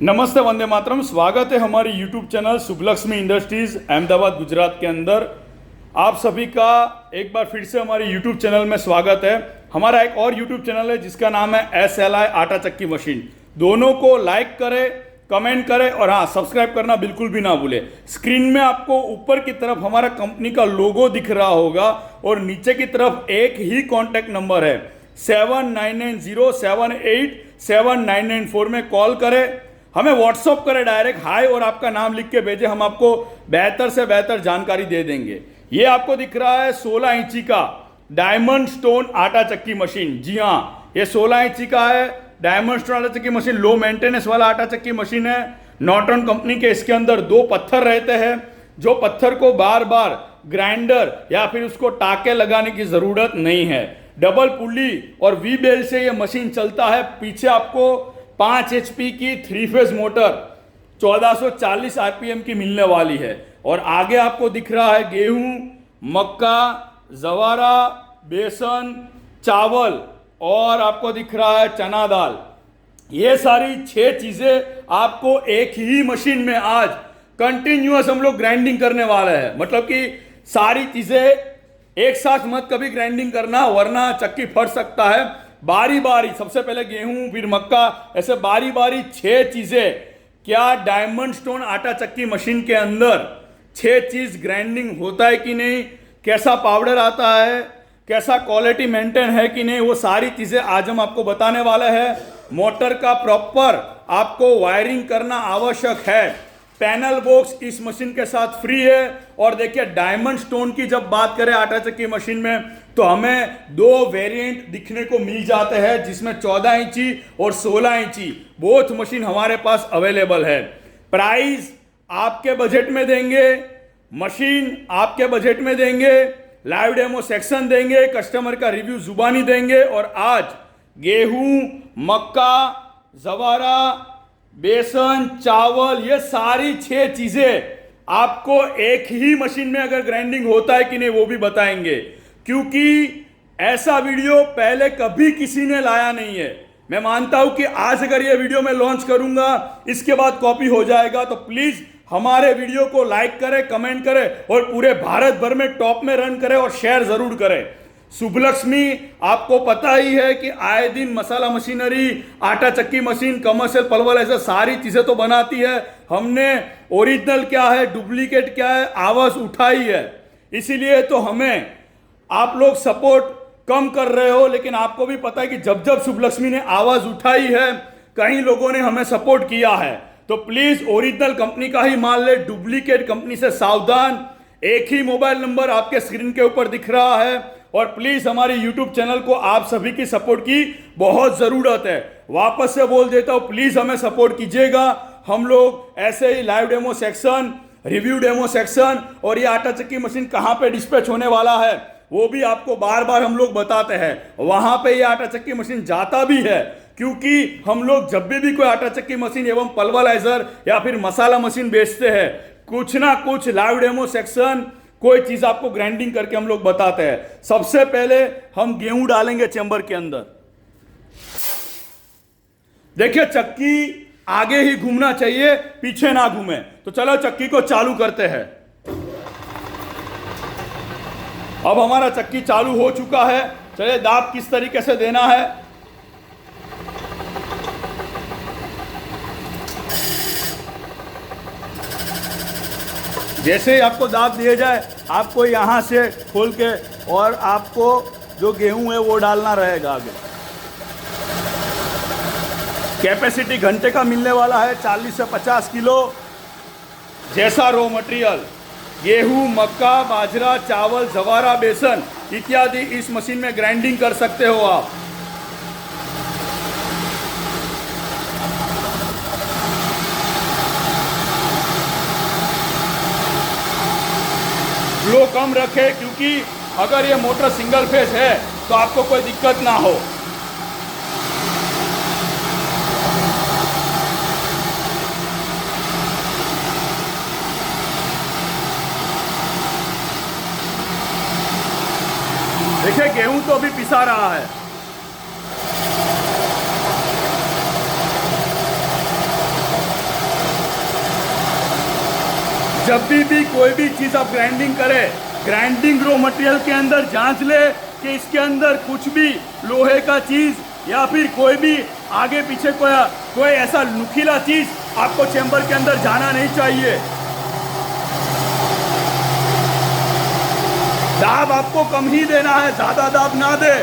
नमस्ते, वंदे मातरम। स्वागत है हमारी YouTube channel Shubhlakshmi industries Ahmedabad Gujarat के अंदर। आप सभी का एक बार फिर से हमारे यूट्यूब चैनल में स्वागत है। हमारा एक और यूट्यूब चैनल है जिसका नाम है SLI आटा चक्की मशीन। दोनों को लाइक करें, कमेंट करें और हाँ, सब्सक्राइब करना बिल्कुल भी ना भूलें। स्क्रीन में आपको ऊपर की तरफ हमारा कंपनी का लोगो दिख रहा होगा और नीचे की तरफ एक ही कॉन्टैक्ट नंबर है 7990787994 में कॉल करें, हमें व्हाट्सअप करें डायरेक्ट हाय और आपका नाम लिख के भेजें। हम आपको बेहतर से बेहतर जानकारी दे देंगे। ये आपको दिख रहा है 16 इंची का डायमंड स्टोन आटा चक्की मशीन। जी हाँ, ये 16 इंची का है डायमंड स्टोन आटा चक्की मशीन। लो मेंटेनेंस वाला आटा चक्की मशीन है। नॉर्टन कंपनी के। इसके अंदर 2 पत्थर रहते हैं, जो पत्थर को बार बार ग्राइंडर या फिर उसको टाके लगाने की जरूरत नहीं है। डबल पुली और वी बेल से ये मशीन चलता है। पीछे आपको 5 HP की 3 फेज मोटर 1440 RPM की मिलने वाली है। और आगे आपको दिख रहा है गेहूं, मक्का, जवारा, बेसन, चावल और आपको दिख रहा है चना दाल। ये सारी 6 चीजें आपको एक ही मशीन में आज कंटिन्यूअस हम लोग ग्राइंडिंग करने वाले हैं। मतलब कि सारी चीजें एक साथ मत कभी ग्राइंडिंग करना, वरना चक्की फट सकता है। बारी बारी, सबसे पहले गेहूं फिर मक्का, ऐसे बारी बारी 6 चीजें। क्या डायमंड स्टोन आटा चक्की मशीन के अंदर 6 चीज ग्राइंडिंग होता है कि नहीं, कैसा पाउडर आता है, कैसा क्वालिटी मेंटेन है कि नहीं, वो सारी चीजें आज हम आपको बताने वाले हैं। मोटर का प्रॉपर आपको वायरिंग करना आवश्यक है। पैनल बॉक्स इस मशीन के साथ फ्री है। और देखिए, डायमंड स्टोन की जब बात करें आटा चक्की मशीन में, तो हमें 2 वेरिएंट दिखने को मिल जाते हैं, जिसमें 14 इंची और 16 इंची बोथ मशीन हमारे पास अवेलेबल है। प्राइस आपके बजट में देंगे, मशीन आपके बजट में देंगे, लाइव डेमो सेक्शन देंगे, कस्टमर का रिव्यू जुबानी देंगे। और आज गेहूं, मक्का, जवारा, बेसन, चावल, ये सारी 6 चीजें आपको एक ही मशीन में अगर ग्राइंडिंग होता है कि नहीं वो भी बताएंगे। क्योंकि ऐसा वीडियो पहले कभी किसी ने लाया नहीं है। मैं मानता हूं कि आज अगर ये वीडियो मैं लॉन्च करूंगा, इसके बाद कॉपी हो जाएगा। तो प्लीज हमारे वीडियो को लाइक करें, कमेंट करें और पूरे भारत भर में टॉप में रन करें और शेयर जरूर करें। शुभलक्ष्मी आपको पता ही है कि आए दिन मसाला मशीनरी, आटा चक्की मशीन, कमर्शियल पलवल, ऐसे सारी चीजें तो बनाती है। हमने ओरिजिनल क्या है, डुप्लीकेट क्या है, आवाज उठाई है। इसीलिए तो हमें आप लोग सपोर्ट कम कर रहे हो, लेकिन आपको भी पता है कि जब जब शुभलक्ष्मी ने आवाज उठाई है, कई लोगों ने हमें सपोर्ट किया है। तो प्लीज ओरिजिनल कंपनी का ही मान ले, डुप्लीकेट कंपनी से सावधान। एक ही मोबाइल नंबर आपके स्क्रीन के ऊपर दिख रहा है। और प्लीज हमारे YouTube चैनल को आप सभी की सपोर्ट की बहुत जरूरत है। वापस से बोल देता हूं, प्लीज हमें सपोर्ट कीजिएगा। हम लोग ऐसे ही live demo section, review demo section और ये आटा चक्की मशीन कहां पे डिस्पैच होने वाला है वो भी आपको बार बार हम लोग बताते हैं। वहां पे ये आटा चक्की मशीन जाता भी है, क्योंकि हम लोग जब भी कोई आटा चक्की मशीन एवं पल्वराइजर या फिर मसाला मशीन बेचते हैं, कुछ ना कुछ लाइव डेमो सेक्शन, कोई चीज आपको ग्राइंडिंग करके हम लोग बताते हैं। सबसे पहले हम गेहूं डालेंगे चेंबर के अंदर। देखिए, चक्की आगे ही घूमना चाहिए, पीछे ना घूमे। तो चलो चक्की को चालू करते हैं। अब हमारा चक्की चालू हो चुका है। चलिए, दाब किस तरीके से देना है। जैसे ही आपको दाब दिए जाए, आपको यहां से खोल के और आपको जो गेहूं है वो डालना रहेगा आगे। कैपेसिटी घंटे का मिलने वाला है 40 से 50 किलो। जैसा रॉ मटेरियल गेहूं, मक्का, बाजरा, चावल, जवारा, बेसन इत्यादि इस मशीन में ग्राइंडिंग कर सकते हो आप। फ्लो कम रखे, क्योंकि अगर ये मोटर सिंगल फेस है तो आपको कोई दिक्कत ना हो। देखिए, गेहूं तो अभी पिसा रहा है। जब भी कोई भी चीज़ आप ग्राइंडिंग करें, ग्राइंडिंग रो मटेरियल के अंदर जांच ले कि इसके अंदर कुछ भी लोहे का चीज़ या फिर कोई भी आगे पीछे कोई ऐसा नुकीला चीज़ आपको चेंबर के अंदर जाना नहीं चाहिए। दाब आपको कम ही देना है, ज़्यादा दाब ना दे,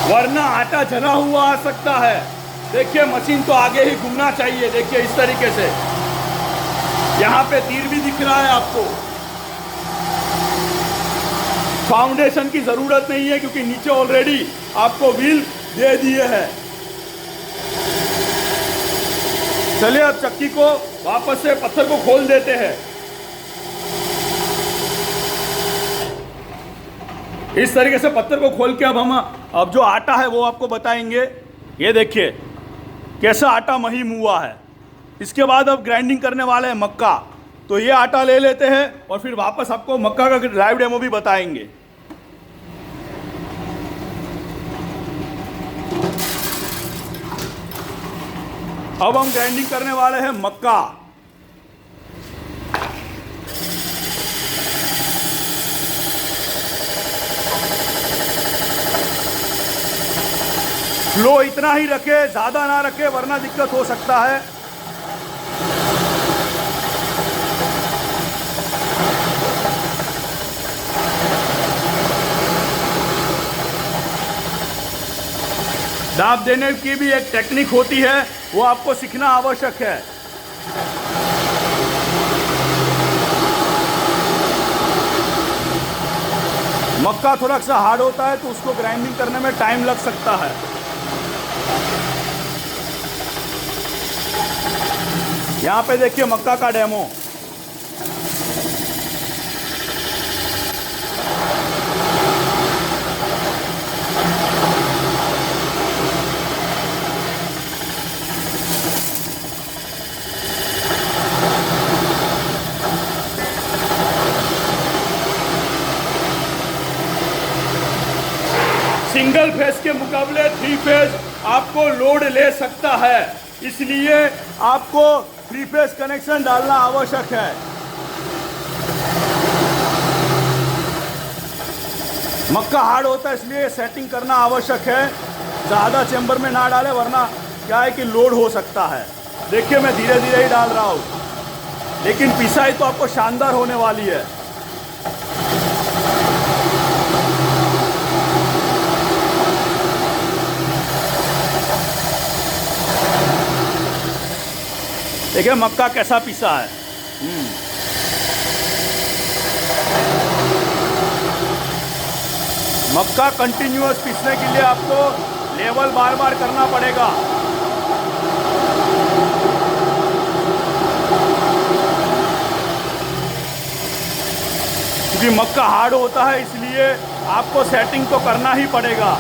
वरना आटा जला हुआ आ सकता है। देखिए मशीन तो आगे ही घूमना चाहिए। देखिए इस तरीके से, यहाँ पे तीर भी दिख रहा है आपको। फाउंडेशन की जरूरत नहीं है क्योंकि नीचे ऑलरेडी आपको व्हील दे दिए हैं। चलिए अब चक्की को वापस से पत्थर को खोल देते हैं। इस तरीके से पत्थर को खोल के अब जो आटा है वो आपको बताएंगे। ये देखिए कैसा आटा महीन हुआ है। इसके बाद अब ग्राइंडिंग करने वाले हैं मक्का, तो ये आटा ले लेते हैं और फिर वापस आपको मक्का का लाइव डेमो भी बताएंगे। अब हम ग्राइंडिंग करने वाले हैं मक्का। फ्लो इतना ही रखे, ज्यादा ना रखे वरना दिक्कत हो सकता है। दाब देने की भी एक टेक्निक होती है, वो आपको सीखना आवश्यक है। मक्का थोड़ा सा हार्ड होता है तो उसको ग्राइंडिंग करने में टाइम लग सकता है। यहाँ पे देखिए मक्का का डेमो। सिंगल फेज के मुकाबले 3 फेज आपको लोड ले सकता है, इसलिए आपको 3 फेज कनेक्शन डालना आवश्यक है। मक्का हार्ड होता है इसलिए सेटिंग करना आवश्यक है। ज़्यादा चेंबर में ना डाले वरना क्या है कि लोड हो सकता है। देखिए मैं धीरे धीरे ही डाल रहा हूँ, लेकिन पिसाई तो आपको शानदार होने वाली है। देखिए मक्का कैसा पिसा है। मक्का कंटिन्यूअस पीसने के लिए आपको लेवल बार बार करना पड़ेगा। क्योंकि मक्का हार्ड होता है इसलिए आपको सेटिंग तो करना ही पड़ेगा।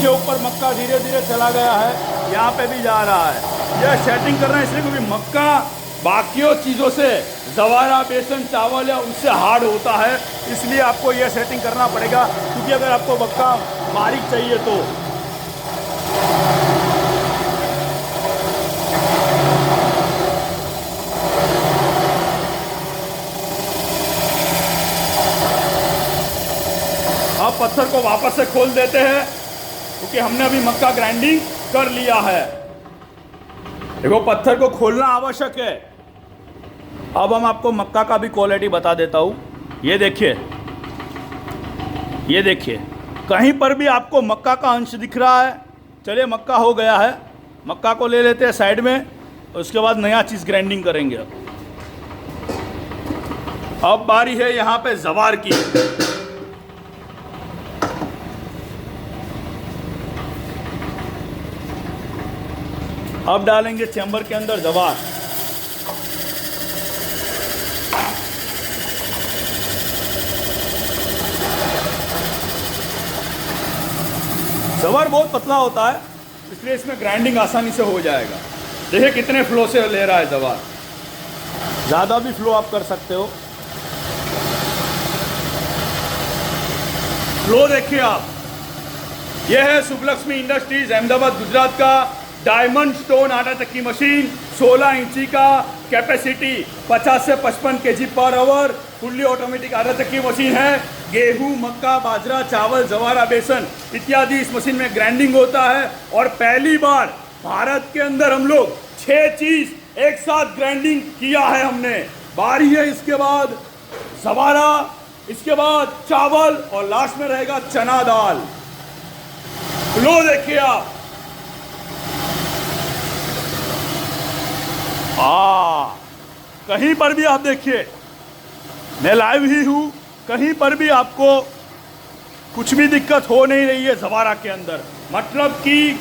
ऊपर मक्का धीरे धीरे चला गया है, यहाँ पे भी जा रहा है। यह सेटिंग करना है इसलिए क्योंकि मक्का बाकियों चीज़ों से, जवारा, बेसन, चावल या उससे हार्ड होता है, इसलिए आपको यह सेटिंग करना पड़ेगा। क्योंकि अगर आपको मक्का बारीक चाहिए तो अब पत्थर को वापस से खोल देते हैं क्योंकि हमने अभी मक्का ग्राइंडिंग कर लिया है। देखो पत्थर को खोलना आवश्यक है। अब हम आपको मक्का का भी क्वालिटी बता देता हूँ। ये देखिए ये देखिए, कहीं पर भी आपको मक्का का अंश दिख रहा है। चलिए, मक्का हो गया है, मक्का को ले लेते हैं साइड में, उसके बाद नया चीज़ ग्राइंडिंग करेंगे। अब बारी है यहाँ पे जवार की। अब डालेंगे चैम्बर के अंदर जवार। जवार बहुत पतला होता है, इसलिए इसमें ग्राइंडिंग आसानी से हो जाएगा। देखिए कितने फ्लो से ले रहा है जवार, ज़्यादा भी फ्लो आप कर सकते हो। फ्लो देखिए आप, यह है सुब्बलक्ष्मी इंडस्ट्रीज अहमदाबाद गुजरात का डायमंड स्टोन आटा चक्की मशीन। 16 इंची का कैपेसिटी, 50 से 55 kg per hour, fully automatic आटा चक्की मशीन है। गेहूं, मक्का, बाजरा, चावल, जवारा, बेसन इत्यादि इस मशीन में ग्राइंडिंग होता है। और पहली बार भारत के अंदर हम लोग 6 चीज एक साथ ग्राइंडिंग किया है हमने। बारी है इसके बाद जवारा, इसके बाद चावल और लास्ट में रहेगा चना दाल। फ्लो देखिए आप, कहीं पर भी आप देखिए, मैं लाइव ही हूं, कहीं पर भी आपको कुछ भी दिक्कत हो नहीं रही है जवारा के अंदर। मतलब कि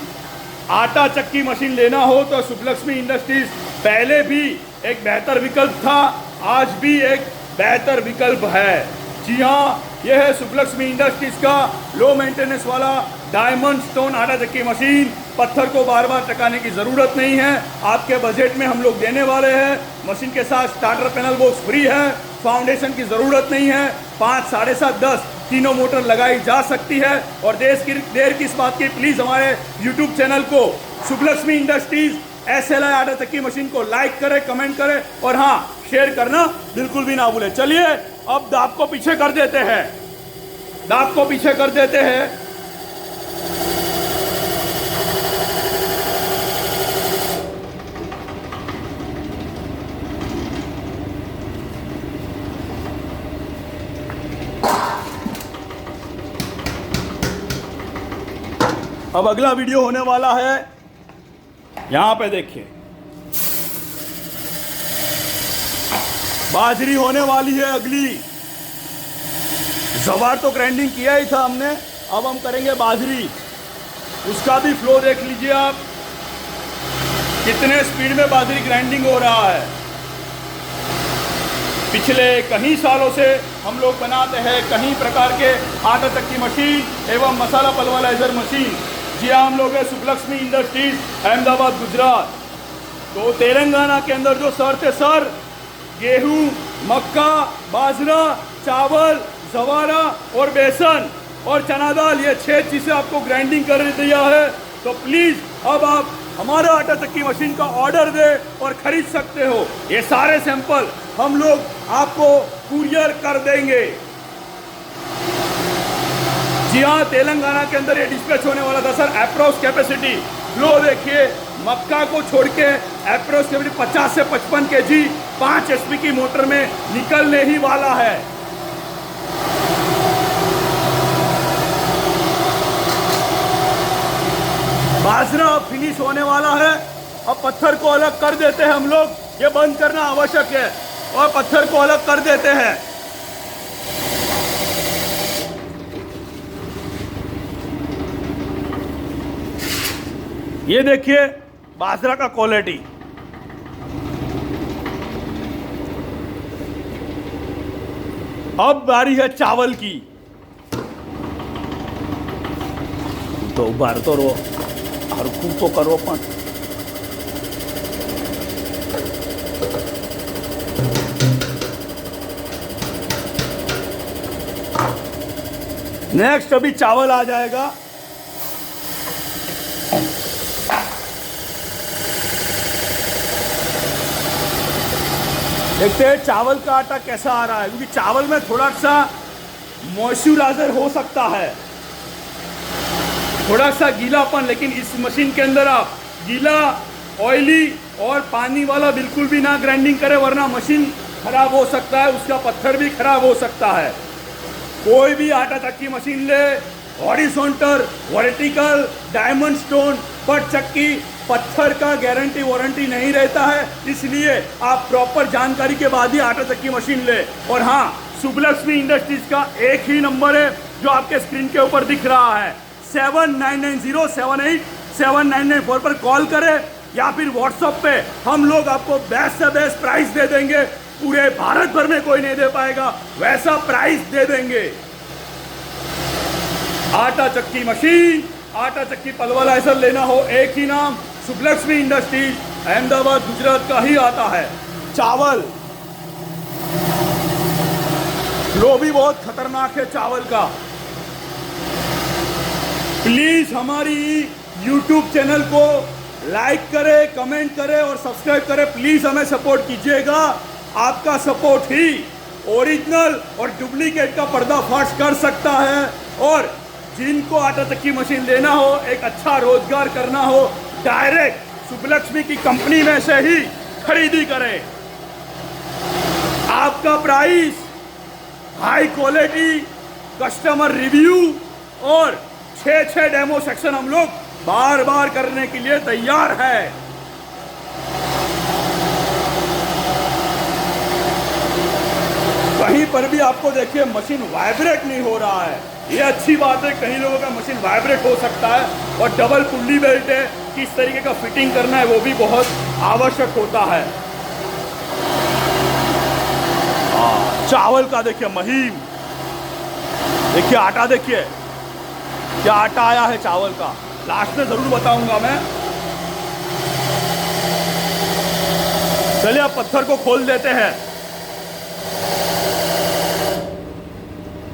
आटा चक्की मशीन लेना हो तो सुब्बलक्ष्मी इंडस्ट्रीज पहले भी एक बेहतर विकल्प था, आज भी एक बेहतर विकल्प है। जी हाँ, यह है सुब्बलक्ष्मी इंडस्ट्रीज का लो मेंटेनेंस वाला डायमंड स्टोन आटा चक्की मशीन। पत्थर को बार बार टकाने की ज़रूरत नहीं है, आपके बजट में हम लोग देने वाले हैं। मशीन के साथ स्टार्टर पैनल बॉक्स फ्री है, फाउंडेशन की ज़रूरत नहीं है। 5, 7.5, 10 तीनों मोटर लगाई जा सकती है। और देर किस बात की, प्लीज़ हमारे यूट्यूब चैनल को सुब्बलक्ष्मी इंडस्ट्रीज SLI आटा चक्की मशीन को लाइक करें, कमेंट करें और हाँ, शेयर करना बिल्कुल भी ना भूलें। चलिए अब दाब को पीछे कर देते हैं, दाब को पीछे कर देते हैं। अब अगला वीडियो होने वाला है, यहां पे देखिए बाजरी होने वाली है अगली। जवार तो ग्राइंडिंग किया ही था हमने, अब हम करेंगे बाजरी। उसका भी फ्लो देख लीजिए आप, कितने स्पीड में बाजरी ग्राइंडिंग हो रहा है। पिछले कई सालों से हम लोग बनाते हैं कई प्रकार के आटा चक्की मशीन एवं मसाला पल्वराइजर मशीन। जी हाँ, हम लोग हैं सुब्बलक्ष्मी इंडस्ट्रीज अहमदाबाद गुजरात। तो तेलंगाना के अंदर जो सर थे सर, गेहूं, मक्का, बाजरा, चावल, जवारा और बेसन और चना दाल, ये 6 चीज़ें आपको ग्राइंडिंग कर दिया है। तो प्लीज़ अब आप हमारा आटा चक्की मशीन का ऑर्डर दे और ख़रीद सकते हो। ये सारे सैंपल हम लोग आपको कुरियर कर देंगे। जी हाँ, तेलंगाना के अंदर ये डिस्पैच होने वाला था सर। अप्रोक्स कैपेसिटी फ्लो देखिए, मक्का को छोड़ के अप्रोक्स कैपेसिटी 50 से 55 kg 5 HP की मोटर में निकलने ही वाला है। बाजरा अब फिनिश होने वाला है। अब पत्थर को अलग कर देते हैं हम लोग, ये बंद करना आवश्यक है और पत्थर को अलग कर देते हैं। ये देखिए बाजरा का क्वालिटी, अब बारी है चावल की। तो बार तो रो हरकू तो करो पण। नेक्स्ट अभी चावल आ जाएगा। देखते हैं चावल का आटा कैसा आ रहा है, क्योंकि चावल में थोड़ा सा मॉइस्चराइजर हो सकता है, थोड़ा सा गीलापन। लेकिन इस मशीन के अंदर आप गीला, ऑयली और पानी वाला बिल्कुल भी ना ग्राइंडिंग करें, वरना मशीन खराब हो सकता है, उसका पत्थर भी खराब हो सकता है। कोई भी आटा चक्की मशीन ले, हॉरिजॉन्टल, वर्टिकल, डायमंड स्टोन, पट चक्की, पत्थर का गारंटी वारंटी नहीं रहता है, इसलिए आप प्रॉपर जानकारी के बाद ही आटा चक्की मशीन ले। और हाँ, शुभलक्ष्मी इंडस्ट्रीज का एक ही नंबर है जो आपके स्क्रीन के ऊपर दिख रहा है, 7990787994 पर कॉल करें या फिर व्हाट्सएप पे हम लोग आपको बेस्ट से बेस्ट प्राइस दे देंगे। पूरे भारत भर में कोई नहीं दे पाएगा वैसा प्राइस दे देंगे। आटा चक्की मशीन, आटा चक्की पल्वराइजर लेना हो, एक ही नाम, शुभलक्ष्मी इंडस्ट्रीज, अहमदाबाद गुजरात का ही आता है। चावल, लो भी बहुत खतरनाक है चावल का। प्लीज हमारी YouTube चैनल को लाइक करें, कमेंट करें और सब्सक्राइब करें। प्लीज हमें सपोर्ट कीजिएगा। आपका सपोर्ट ही ओरिजिनल और डुप्लीकेट का पर्दाफाश कर सकता है। और जिनको आटा चक्की मशीन लेना हो, एक अच्छा रोजगार करना हो, डायरेक्ट शुभलक्ष्मी की कंपनी में से ही खरीदी करें। आपका price, high quality, customer review और 6 डेमो सेक्शन हम लोग बार बार करने के लिए तैयार है। कहीं पर भी आपको देखिए मशीन वाइब्रेट नहीं हो रहा है, ये अच्छी बात है। कहीं लोगों का मशीन वाइब्रेट हो सकता है। और डबल पुल्ली बेल्ट है, किस तरीके का फिटिंग करना है वो भी बहुत आवश्यक होता है। चावल का देखिए महीन, देखिए आटा, देखिए क्या आटा आया है चावल का, लास्ट में जरूर बताऊंगा मैं। चलिए अब पत्थर को खोल देते हैं।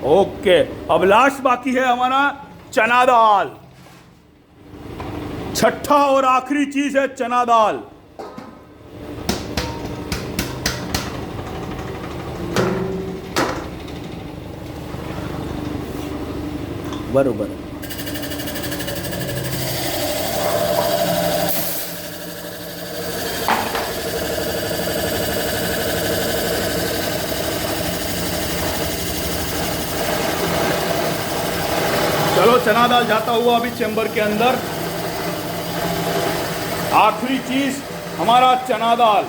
ओके, अब लास्ट बाकी है हमारा चना दाल। छठा और आखिरी चीज है चना दाल। बरोबर, चलो चना दाल जाता हुआ अभी चेंबर के अंदर। आखिरी चीज हमारा चना दाल,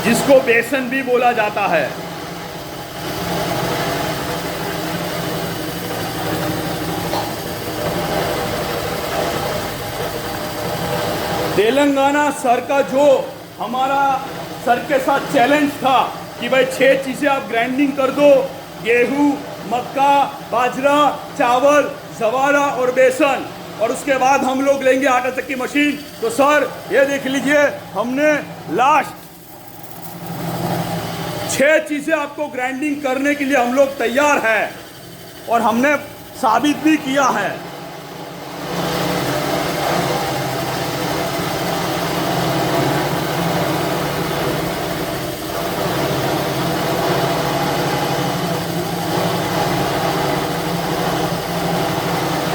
जिसको बेसन भी बोला जाता है। तेलंगाना सर का जो हमारा सर के साथ चैलेंज था कि भाई 6 चीजें आप ग्राइंडिंग कर दो, गेहूं, मक्का, बाजरा, चावल, जवारा और बेसन, और उसके बाद हम लोग लेंगे आटा चक्की मशीन। तो सर ये देख लीजिए, हमने लास्ट 6 चीजें आपको ग्राइंडिंग करने के लिए हम लोग तैयार है और हमने साबित भी किया है।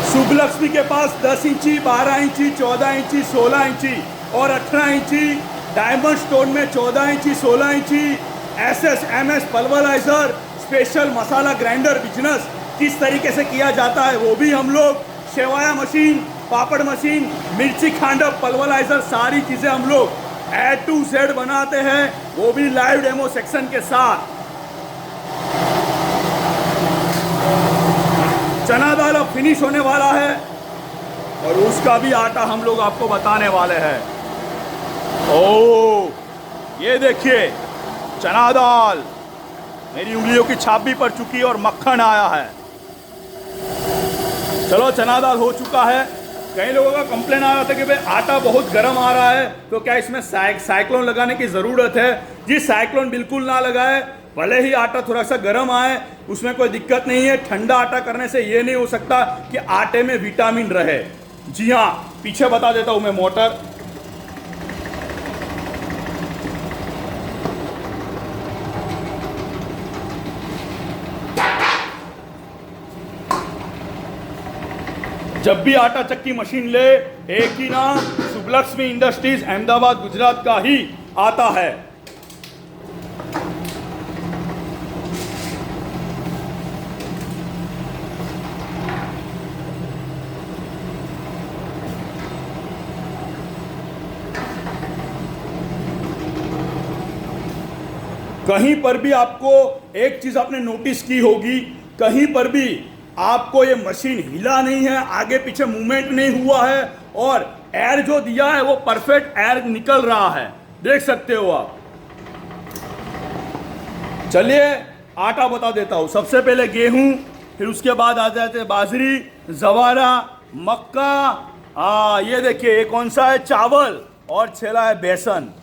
शुभलक्ष्मी के पास 10 इंची, 12 इंची, 14 इंची, 16 इंची और 18 इंची, डायमंड स्टोन में 14 इंची, 16 इंची, SS/MS पल्वराइजर, स्पेशल मसाला ग्राइंडर बिजनेस किस तरीके से किया जाता है वो भी हम लोग, सेवाया मशीन, पापड़ मशीन, मिर्ची खांडव, पल्वराइजर, सारी चीज़ें हम लोग A to Z बनाते हैं, वो भी लाइव डेमो सेक्शन के साथ। चना दाल अब फिनिश होने वाला है और उसका भी आटा हम लोग आपको बताने वाले हैं। ओ ये देखिए चना दाल, मेरी उंगलियों की छाप भी पड़ चुकी है और मक्खन आया है। चलो चना दाल हो चुका है। कई लोगों का कंप्लेन आ रहा था कि भाई आटा बहुत गर्म आ रहा है, तो क्या इसमें साइक्लोन लगाने की ज़रूरत है? जी, साइक्लोन बिल्कुल ना लगाए। भले ही आटा थोड़ा सा गर्म आए, उसमें कोई दिक्कत नहीं है। ठंडा आटा करने से ये नहीं हो सकता कि आटे में विटामिन रहे। जी हाँ, पीछे बता देता हूँ मैं मोटर। जब भी आटा चक्की मशीन ले, एक ही नाम, शुभलक्ष्मी इंडस्ट्रीज, अहमदाबाद गुजरात का ही आता है। कहीं पर भी आपको एक चीज आपने नोटिस की होगी, कहीं पर भी आपको ये मशीन हिला नहीं है, आगे पीछे मूवमेंट नहीं हुआ है, और एयर जो दिया है वो परफेक्ट एयर निकल रहा है, देख सकते हो आप। चलिए आटा बता देता हूं। सबसे पहले गेहूं, फिर उसके बाद आ जाते हैं बाजरी, जवारा, मक्का, ये देखिए ये कौन सा है, चावल, और छेला है बेसन।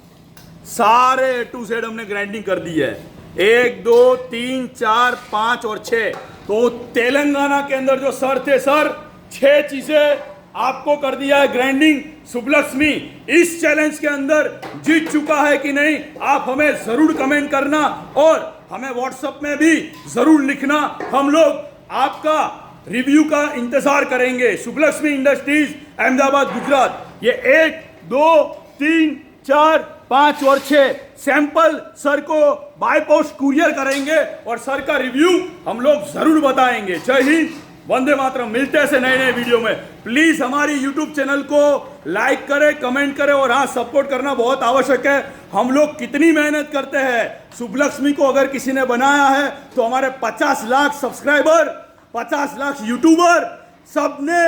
सारे A to Z हमने ग्राइंडिंग कर दी है, 1 2 3 4 5 और 6। तो तेलंगाना के अंदर जो सर थे सर, 6 चीजें आपको कर दिया है ग्राइंडिंग। सुब्बलक्ष्मी इस चैलेंज के अंदर जीत चुका है कि नहीं, आप हमें जरूर कमेंट करना और हमें व्हाट्सएप में भी जरूर लिखना। हम लोग आपका रिव्यू का इंतजार करेंगे। सुब्बलक्ष्मी इंडस्ट्रीज, अहमदाबाद, गुजरात। ये 1 2 3 4 5 और 6 सैंपल सर को बाय पोस्ट कुरियर करेंगे और सर का रिव्यू हम लोग जरूर बताएंगे। जय हिंद, वंदे मातरम। मिलते हैं ऐसे नए नए वीडियो में। प्लीज हमारी यूट्यूब चैनल को लाइक करें, कमेंट करें, और हाँ, सपोर्ट करना बहुत आवश्यक है। हम लोग कितनी मेहनत करते हैं। सुब्बलक्ष्मी को अगर किसी ने बनाया है तो हमारे 50 लाख सब्सक्राइबर, 50 लाख यूट्यूबर, सबने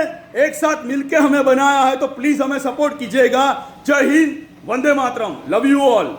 एक साथ मिलकर हमें बनाया है। तो प्लीज हमें सपोर्ट कीजिएगा। जय Hind, Vande Mataram, love you all.